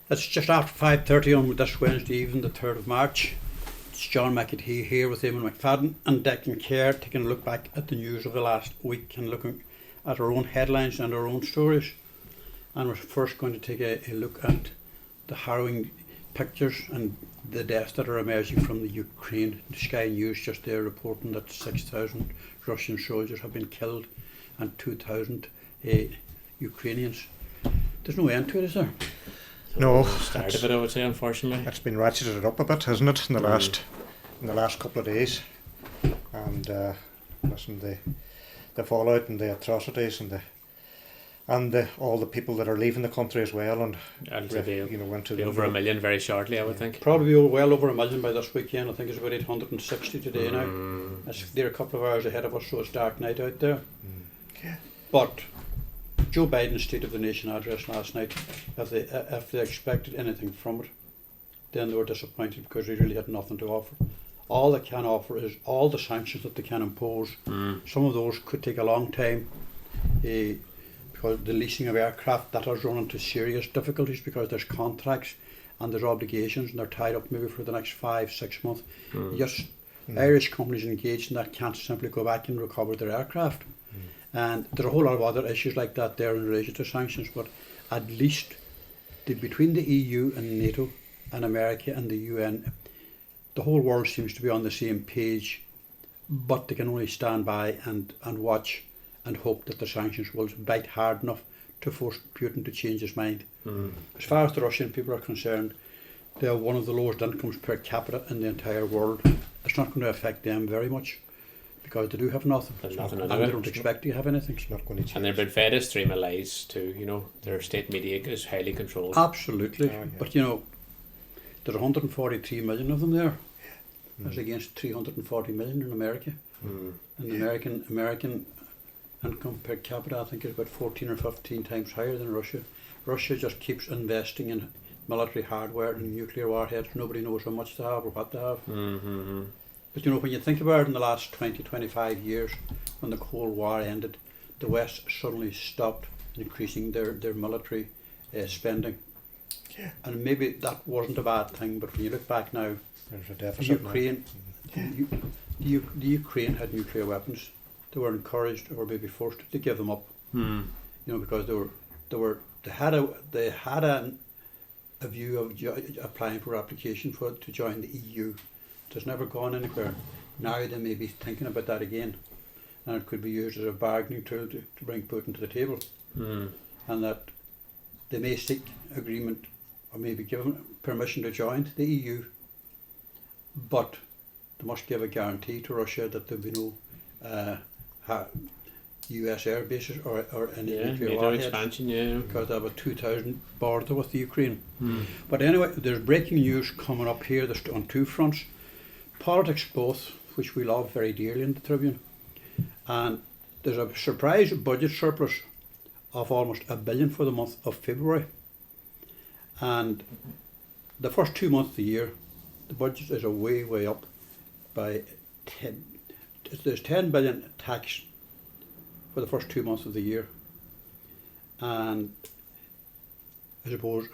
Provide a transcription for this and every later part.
It's just after 5:30 on this Wednesday evening, the 3rd of March. It's John McAtee here with Eamon McFadden and Declan Kerr, taking a look back at the news of the last week and looking at our own headlines and our own stories. And we're first going to take a look at the harrowing pictures and the deaths that are emerging from the Ukraine. The Sky News just there reporting that 6,000 Russian soldiers have been killed and 2,000 Ukrainians. There's no end to it, is there? No, start of it, I would say, unfortunately. It's been ratcheted up a bit, hasn't it, in the last couple of days? And listen, the fallout and the atrocities and all the people that are leaving the country as well, and went to over 1 million very shortly, I would think. Probably well over 1 million by this weekend. I think it's about 860 today now. They're a couple of hours ahead of us, so it's dark night out there. Yeah. But Joe Biden's State of the Nation address last night, if they expected anything from it, then they were disappointed because they really had nothing to offer. All they can offer is all the sanctions that they can impose. Some of those could take a long time, because the leasing of aircraft, that has run into serious difficulties because there's contracts and there's obligations and they're tied up maybe for the next 5-6 months. Irish companies engaged in that can't simply go back and recover their aircraft. And there's a whole lot of other issues like that there in relation to sanctions, but at least between the EU and NATO and America and the UN, the whole world seems to be on the same page, but they can only stand by and watch and hope that the sanctions will bite hard enough to force Putin to change his mind. As far as the Russian people are concerned, they are one of the lowest incomes per capita in the entire world. It's not going to affect them very much, because they do have nothing, and they don't expect to have anything. It's not going to change. And they've been fed a stream of lies too. Their state media is highly controlled. Absolutely, but there's 143 million of them there. That's against 340 million in America. And the American income per capita, I think, is about 14 or 15 times higher than Russia. Russia just keeps investing in military hardware and nuclear warheads. Nobody knows how much they have or what they have. But when you think about it, in the last 20-25 years, when the Cold War ended, the West suddenly stopped increasing their military spending. Yeah. And maybe that wasn't a bad thing, but when you look back now, there's a deficit. The Ukraine had nuclear weapons. They were encouraged, or maybe forced, to give them up. Because they had a view of applying for application to join the EU. It has never gone anywhere. Now they may be thinking about that again, and it could be used as a bargaining tool to bring Putin to the table, and that they may seek agreement or maybe give him permission to join the EU, but they must give a guarantee to Russia that there will be no US air bases or any nuclear warheads, expansion, because they have a 2,000 border with the Ukraine. But anyway, there's breaking news coming up here on two fronts. Politics both, which we love very dearly in the Tribune, and there's a surprise budget surplus of almost $1 billion for the month of February, and the first 2 months of the year the budget is way up by 10. There's 10 billion tax for the first 2 months of the year, and I suppose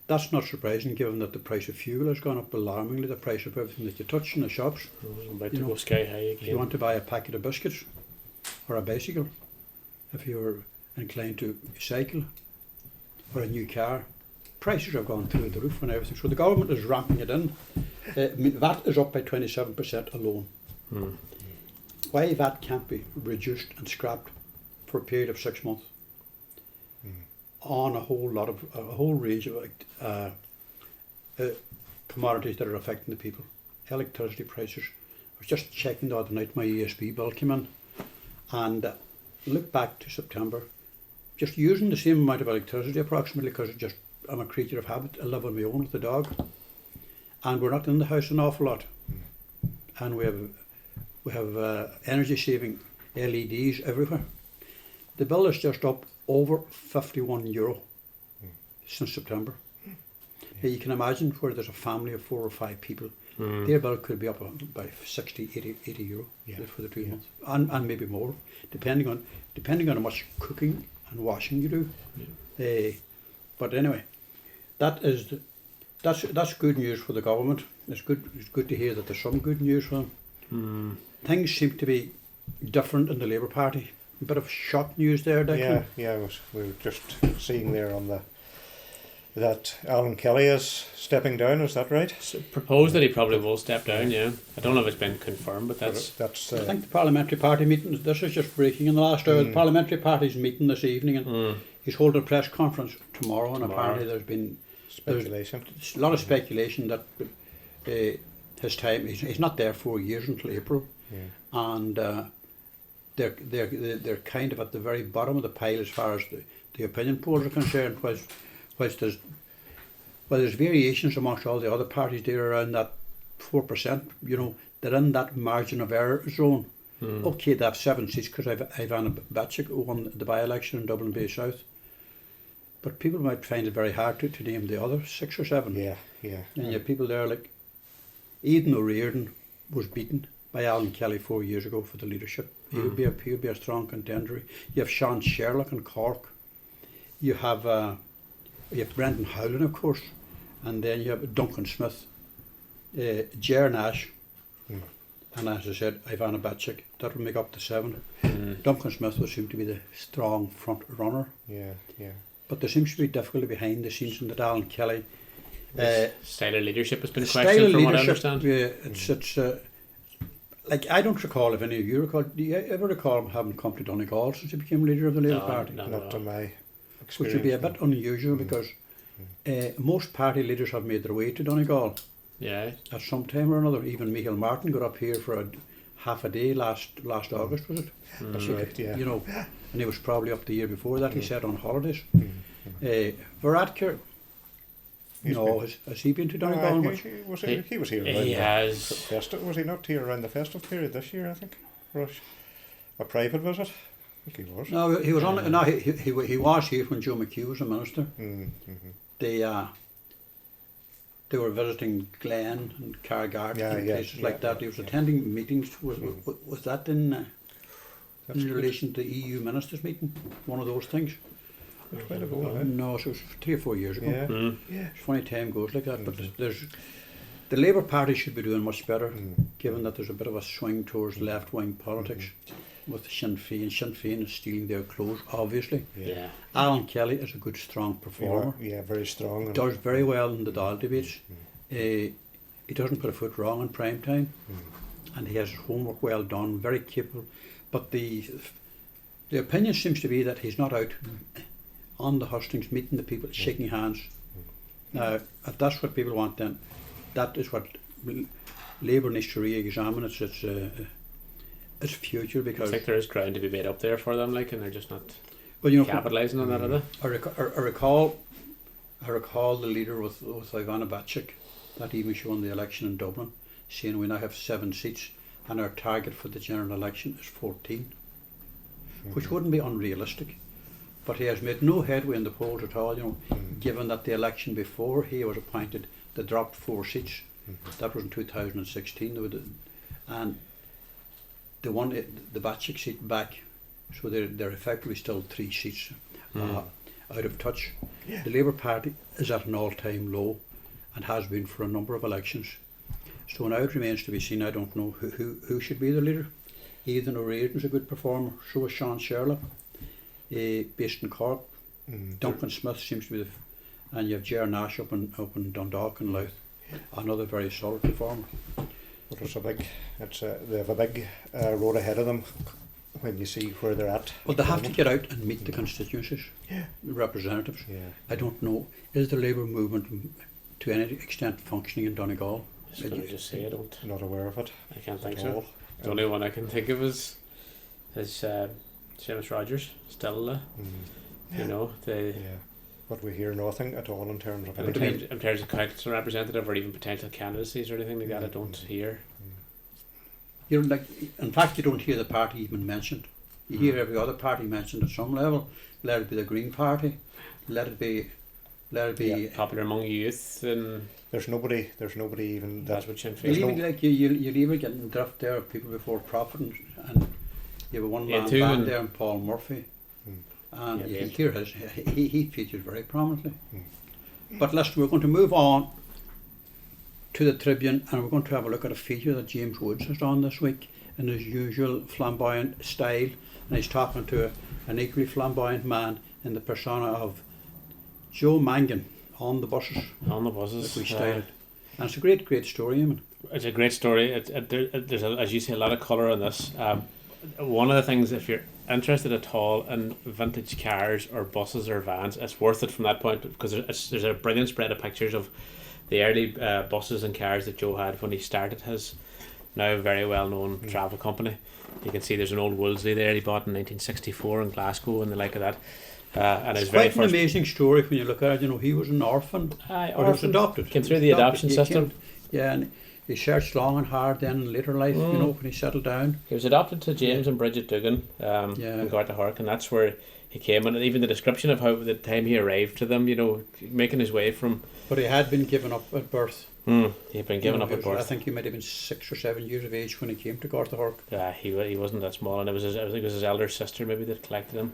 that's not surprising given that the price of fuel has gone up alarmingly, the price of everything that you touch in the shops. About to go sky high again. If you want to buy a packet of biscuits or a bicycle, if you're inclined to cycle, or a new car, prices have gone through the roof and everything. So the government is ramping it in. VAT is up by 27% alone. Why VAT can't be reduced and scrapped for a period of 6 months on a whole range of commodities that are affecting the people. Electricity prices. I was just checking the other night, my ESB bill came in, and look back to September, just using the same amount of electricity approximately, because I'm a creature of habit. I live on my own with the dog, and we're not in the house an awful lot, and we have energy saving LEDs everywhere. The bill is just up over €51 since September. You can imagine where there's a family of 4 or 5 people, their bill could be up by 60, 80 euro for the 2 months, and maybe more, depending on how much cooking and washing you do. But anyway, that's good news for the government. It's good to hear that there's some good news for them. Things seem to be different in the Labour Party. A bit of shock news there, Declan. Yeah. We were just seeing there on that Alan Kelly is stepping down. Is that right? So proposed that he probably will step down. Yeah, I don't know if it's been confirmed, but that's I think the Parliamentary Party meeting, this is just breaking in the last hour, the Parliamentary Party's meeting this evening, and he's holding a press conference tomorrow, and apparently there's been speculation. There's a lot of speculation that his time, he's not there 4 years until April, and they're kind of at the very bottom of the pile as far as the opinion polls are concerned, whilst there's variations amongst all the other parties there around that 4%, they're in that margin of error zone. Okay, they have 7 seats because Ivana Bacik won the by-election in Dublin Bay South. But people might find it very hard to name the other 6 or 7. Yeah. And you have people there like Aidan O'Riordan was beaten by Alan Kelly 4 years ago for the leadership. He would be a strong contender. You have Sean Sherlock in Cork. You have Brendan Howlin, of course, and then you have Duncan Smith, Ger Nash, and as I said, Ivana Bacik. That would make up the 7. Duncan Smith would seem to be the strong front runner. Yeah. But there seems to be difficulty behind the scenes in that Alan Kelly. style of leadership has been Style questioned of from what I leadership, understand. yeah, it's like I don't recall if any of you recall. Do you ever recall him having come to Donegal since he became leader of the Labour Party? No. Not to my experience. Which would be a bit unusual because most party leaders have made their way to Donegal Yeah. at some time or another. Even Michael Martin got up here for half a day last August, was it? That's right, yeah. You know, and he was probably up the year before that. He said on holidays. Varadkar, no, has he been to Donegal much? He was here. He has. Festive, was he not here around the festive period this year? I think. Rush, a private visit. I think he was. No, he was on. No, he was here when Joe McHugh was a minister. They were visiting Glen and Cargart and places like that. He was attending meetings. Was that in relation to the EU ministers meeting? One of those things. Quite ago, No, so it was 3 or 4 years ago. Yeah. It's funny time goes like that, but there's the Labour Party should be doing much better, given that there's a bit of a swing towards left-wing politics with Sinn Féin. Sinn Féin is stealing their clothes, obviously. Yeah. Alan Kelly is a good, strong performer. Yeah, very strong. Does very well in the Dáil debates. He doesn't put a foot wrong in prime time, and he has his homework well done, very capable. But the opinion seems to be that he's not out on the hustings, meeting the people, shaking hands. Now, if that's what people want, then that is what Labour needs to re-examine its future, because I think there is ground to be made up there for them, like, and they're just not well, capitalising on that, are they? I recall the leader with Ivana Bacik that evening she won the election in Dublin, saying we now have 7 seats and our target for the general election is 14, which wouldn't be unrealistic. But he has made no headway in the polls at all, given that the election before he was appointed, they dropped 4 seats. That was in 2016. And they won the Bacik seat back, so they're effectively still 3 seats out of touch. The Labour Party is at an all-time low and has been for a number of elections. So now it remains to be seen. I don't know who should be the leader. Aidan O'Riordan's a good performer, so is Sean Sherlock. Based in Cork, Duncan Smith seems to be and you have Ger Nash up in Dundalk and Louth, another very solid performer. But they have a big road ahead of them when you see where they're at. Well, they have to get out and meet the constituencies, the representatives. I don't know, is the Labour movement to any extent functioning in Donegal? I was going to just say I don't. Not aware of it. I can't think so. The only one I can think of is Seamus Rogers, still, But we hear nothing at all in terms of in terms of council representative or even potential candidacies or anything like that. I don't hear. In fact, you don't hear the party even mentioned. You hear every other party mentioned at some level. Let it be the Green Party. Let it be popular among youth, and there's nobody even that's what Sinn Féin. You'll even get in drift there of people before profit, and you have a one-man band there, and Paul Murphy, and you hear he features very prominently. But listen, we're going to move on to the Tribune, and we're going to have a look at a feature that James Woods has done this week in his usual flamboyant style, and he's talking to an equally flamboyant man in the persona of Joe Mangan on the buses. On the buses. That we started. And it's a great, great story, Eamon. It's a great story. There's, as you say, a lot of colour in this. One of the things, if you're interested at all in vintage cars or buses or vans, it's worth it from that point, because there's a brilliant spread of pictures of the early buses and cars that Joe had when he started his now very well known travel company. You can see there's an old Wolseley there he bought in 1964 in Glasgow and the like of that. And it's quite an amazing story when you look at it. You know, he was an orphan, or he was adopted. Came through the adoption system. And he searched long and hard then in later life, you know, when he settled down. He was adopted to James and Bridget Dugan in Gartahork, and that's where he came. And even the description of how the time he arrived to them, you know, making his way from... But he had been given up at birth. He had been given up at birth. I think he might have been 6 or 7 years of age when he came to Gartahork. He wasn't that small, and I think it was his elder sister maybe that collected him.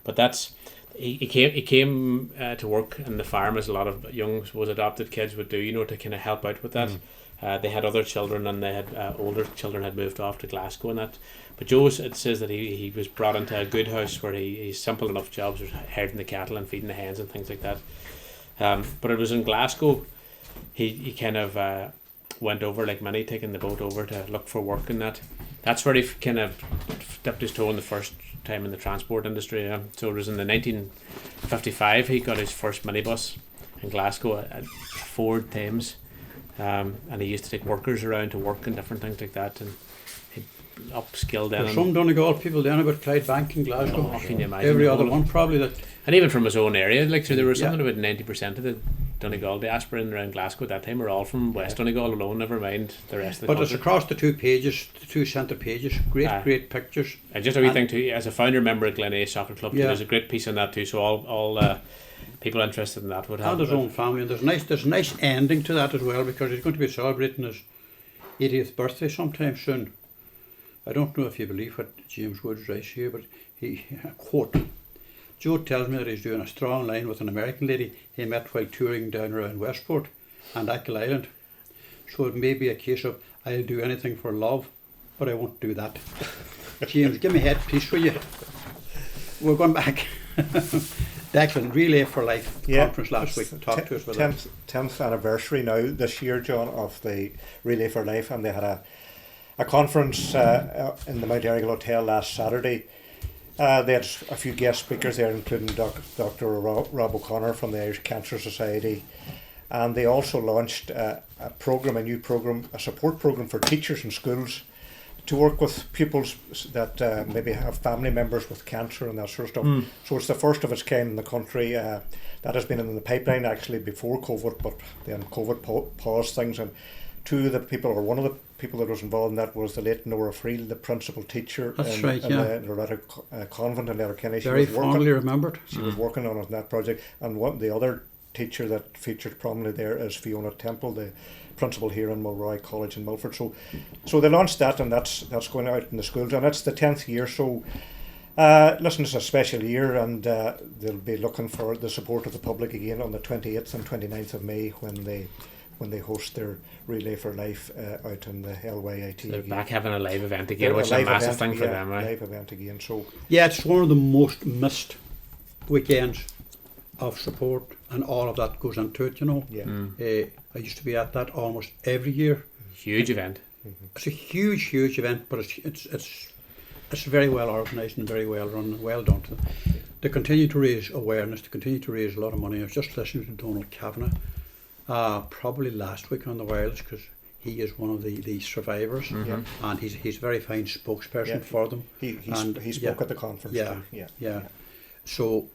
But that's... He came to work in the farm, as a lot of young adopted kids would do, you know, to kind of help out with that. They had other children, and they had older children had moved off to Glasgow and that. But Joe, it says that he was brought into a good house where he's simple enough jobs, was herding the cattle and feeding the hens and things like that. But it was in Glasgow he kind of went over, like many, taking the boat over to look for work and that. That's where he kind of dipped his toe in the first time in the transport industry. So it was in the 1955 he got his first minibus in Glasgow, a Ford Thames, and he used to take workers around to work and different things like that, and he upskilled them. There's some Donegal people down about Clydebank in Glasgow. Oh, can you imagine? Every other one probably that. And even from his own area, like, so there was something about 90% of the Donegal diaspora in around Glasgow at that time were all from West Donegal alone, never mind the rest of the country. But it's across the two pages, the two centre pages, great pictures. And just a wee thing too, as a founder member at Glenea Soccer Club, there's a great piece on that too, so all people interested in that would have. And his own family, and there's a nice ending to that as well, because he's going to be celebrating his 80th birthday sometime soon. I don't know if you believe what James Woods writes here, but he, quote, Joe tells me that he's doing a strong line with an American lady he met while touring down around Westport and Achill Island. So it may be a case of, I'll do anything for love, but I won't do that. James, give me a head, please, will you? We're going back. Declan, Relay for Life conference last week. Talk to us about that. 10th anniversary now this year, John, of the Relay for Life, and they had a conference in the Mount Errigal Hotel last Saturday. They had a few guest speakers there, including Dr. Rob O'Connor from the Irish Cancer Society, and they also launched a new program, a support program for teachers in schools to work with pupils that maybe have family members with cancer and that sort of stuff. So it's the first of its kind in the country. That has been in the pipeline actually before COVID, but then COVID paused things, and one of the people that was involved in that was the late Nora Friel, the principal teacher in the Loretta Convent in Letterkenny. Very fondly remembered. She was working on it in that project, and the other teacher that featured prominently there is Fiona Temple, the principal here in Mulroy College in Milford. So they launched that, and that's going out in the schools, and it's the 10th year. So listen, it's a special year, and they'll be looking for the support of the public again on the 28th and 29th of May when they host their Relay for Life out in the LYIT. So they're back having a live event again, which is a massive thing for them, right? Live event again. So it's one of the most missed weekends of support, and all of that goes into it, you know. I used to be at that almost every year. Huge event. It's a huge event, but it's very well organised and very well run and well done to them. They continue to raise awareness, they continue to raise a lot of money. I was just listening to Donald Kavanagh probably last week on the wireless, because he is one of the survivors, and he's a very fine spokesperson for them. He spoke at the conference too. So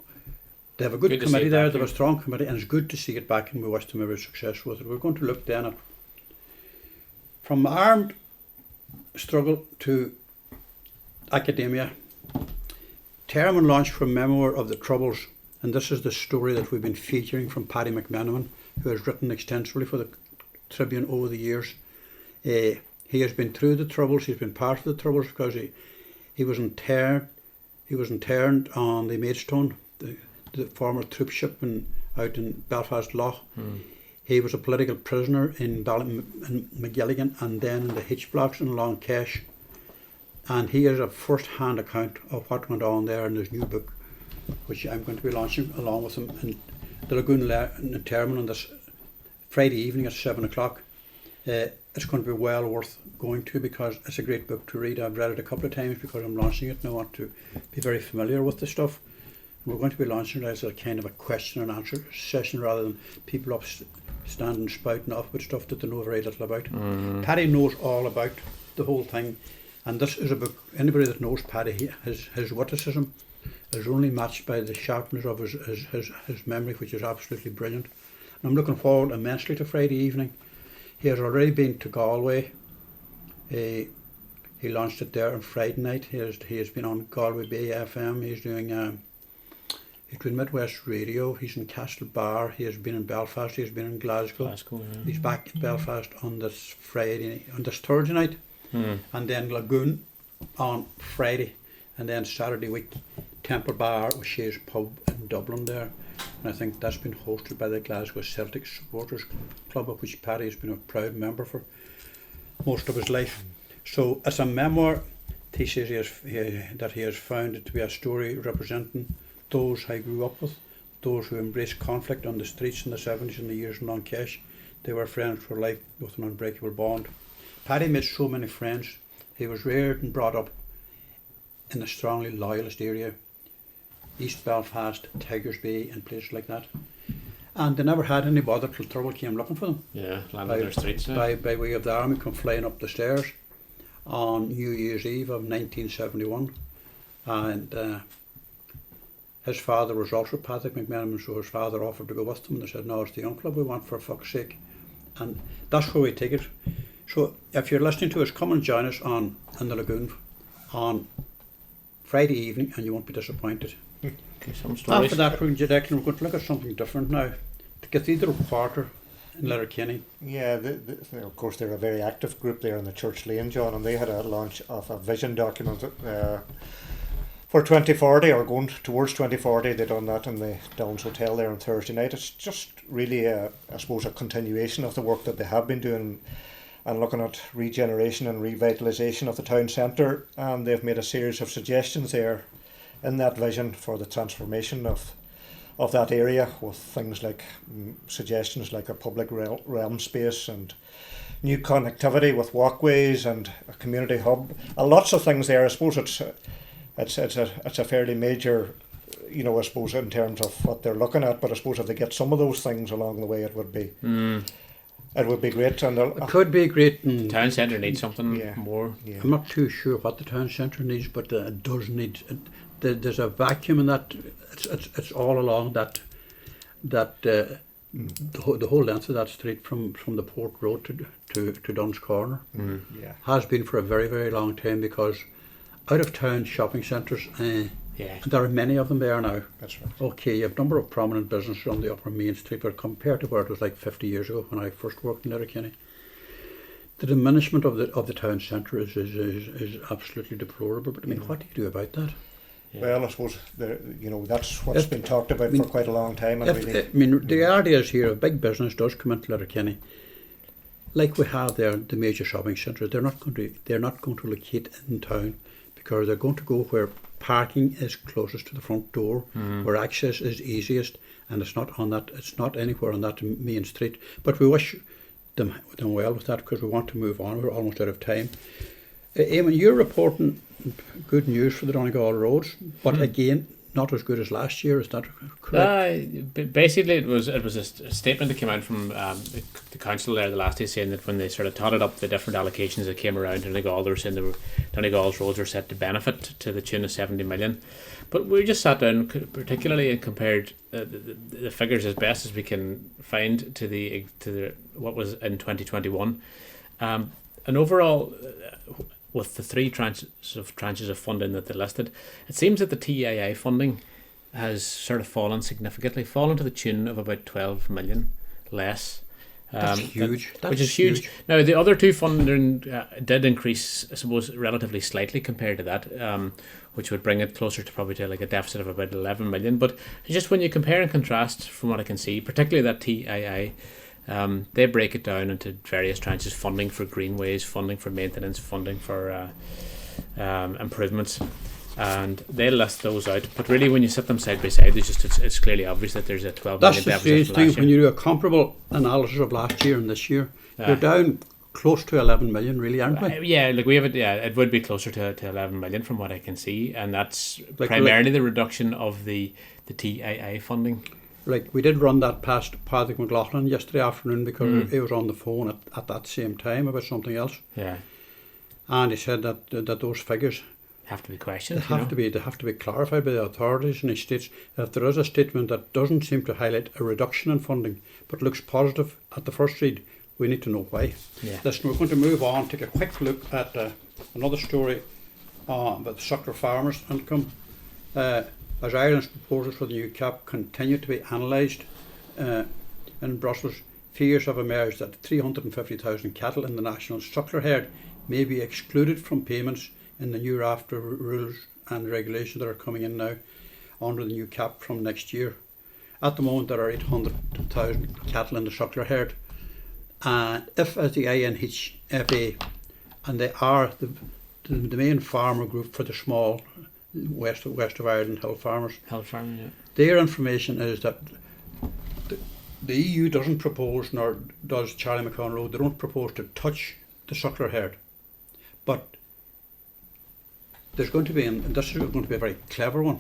they have a good committee there. They have a strong committee, and it's good to see it back, and we wish them every success with it. We're going to look then at from armed struggle to academia. Terman launched from memoir of the Troubles, and this is the story that we've been featuring from Paddy McMenamin, who has written extensively for the Tribune over the years. He has been through the Troubles. He's been part of the Troubles because he was interned on the Maidstone, the former troop ship in out in Belfast Lough. He was a political prisoner in McGilligan and then in the Hitch blocks in Long Kesh. And he has a first-hand account of what went on there in his new book, which I'm going to be launching along with him in the Lagoon in Termon on this Friday evening at 7 o'clock. It's going to be well worth going to because it's a great book to read. I've read it a couple of times because I'm launching it and I want to be very familiar with the stuff. We're going to be launching it as a kind of a question and answer session rather than people up standing spouting off with stuff that they know very little about. Paddy knows all about the whole thing, and this is a book. Anybody that knows Paddy, his witticism is only matched by the sharpness of his memory, which is absolutely brilliant. And I'm looking forward immensely to Friday evening. He has already been to Galway. He launched it there on Friday night. He has been on Galway Bay FM. He's doing Midwest Radio. He's in Castlebar. He has been in Belfast. He has been in Glasgow. Yeah. He's back in Belfast on this Thursday night, and then Lagoon on Friday, and then Saturday week Temple Bar with Shea's Pub in Dublin there. And I think that's been hosted by the Glasgow Celtic Supporters Club, of which Paddy has been a proud member for most of his life. So it's a memoir thesis that he has found it to be a story representing those I grew up with, those who embraced conflict on the streets in the 70s and the years in Long Kesh. They were friends for life with an unbreakable bond. Paddy made so many friends. He was reared and brought up in a strongly loyalist area, East Belfast, Tigers Bay and places like that. And they never had any bother till trouble came looking for them. Yeah, landed their streets. By way of the army come flying up the stairs on New Year's Eve of 1971. And his father was also Patrick McMenamin, so his father offered to go with them. And they said, no, it's the young club we want, for fuck's sake. And that's where we take it. So if you're listening to us, come and join us in the Lagoon on Friday evening and you won't be disappointed. Okay, some stories. After that, we're going to look at something different now. The Cathedral Quarter in Letterkenny. Yeah, of course they're a very active group there in the Church Lane, John, and they had a launch of a vision document for 2040, or going towards 2040. They done that in the Downs Hotel there on Thursday night. It's just really, I suppose, a continuation of the work that they have been doing and looking at regeneration and revitalisation of the town centre, and they've made a series of suggestions there in that vision for the transformation of that area, with things like suggestions like a public realm space and new connectivity with walkways and a community hub. Lots of things there. I suppose it's a fairly major, I suppose, in terms of what they're looking at. But I suppose if they get some of those things along the way, it would be great. And it could be great. Town centre needs something more. Yeah. I'm not too sure what the town centre needs, but it does need. There's a vacuum in that. It's all along that the whole length of that street from the Port Road to Dunn's Corner has been for a very, very long time, because out of town shopping centres, there are many of them there now. That's right. Okay, you have a number of prominent businesses on the upper main street, but compared to where it was like 50 years ago when I first worked in Letterkenny, the diminishment of the town centre is absolutely deplorable. But I mean, what do you do about that? Yeah. Well, I suppose that's what's been talked about for quite a long time. And the idea is here, if big business does come into Letterkenny, like we have there, the major shopping centres, they're not going to locate in town, because they're going to go where parking is closest to the front door, where access is easiest, and it's not anywhere on that main street. But we wish them well with that, because we want to move on. We're almost out of time. Eamon, you're reporting good news for the Donegal roads, but again, not as good as last year. Is that correct? Basically, it was a statement that came out from the council there the last day, saying that when they sort of totted up the different allocations that came around Donegal, they were saying Donegal's roads were set to benefit to the tune of 70 million. But we just sat down particularly and compared the figures as best as we can find to the what was in 2021, and overall, with the three tranches of funding that they listed, it seems that the TII funding has sort of fallen significantly, fallen to the tune of about 12 million less That's huge. Which is huge. Now, the other two funding did increase, I suppose, relatively slightly compared to that, which would bring it closer to probably to like a deficit of about 11 million. But just when you compare and contrast, from what I can see, particularly that TII, they break it down into various tranches: funding for greenways, funding for maintenance, funding for improvements. And they list those out, but really when you set them side by side, it's clearly obvious that there's a 12 That's million the deficit strange from thing last when year. you do a comparable analysis of last year and this year. You're down close to 11 million, really, aren't we? Yeah, like we have it. Yeah, it would be closer to 11 million from what I can see, and that's Like, primarily the reduction of the TII funding. Like, we did run that past Patrick McLaughlin yesterday afternoon because he was on the phone at that same time about something else, Yeah, and he said that those figures have to be questioned. they have to be clarified by the authorities. And he states that if there is a statement that doesn't seem to highlight a reduction in funding but looks positive at the first read, we need to know why. Yeah. Listen, we're going to move on, take a quick look at another story about the suckler farmers' income. As Ireland's proposals for the new cap continue to be analysed in Brussels, fears have emerged that 350,000 cattle in the national suckler herd may be excluded from payments in the new raft of rules and regulations that are coming in now under the new cap from next year. At the moment, there are 800,000 cattle in the suckler herd. If, as the INHFA, and they are the main farmer group for the small west of Ireland hill farmers, Yeah. their information is that the EU doesn't propose, nor does Charlie McConroe, they don't propose to touch the suckler herd. But there's going to be, and this is going to be a very clever one,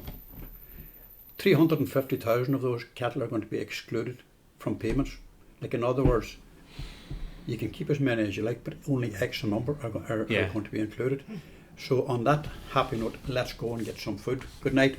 350,000 of those cattle are going to be excluded from payments. Like, in other words, you can keep as many as you like, but only X number are going to be included. So on that happy note, let's go and get some food. Good night.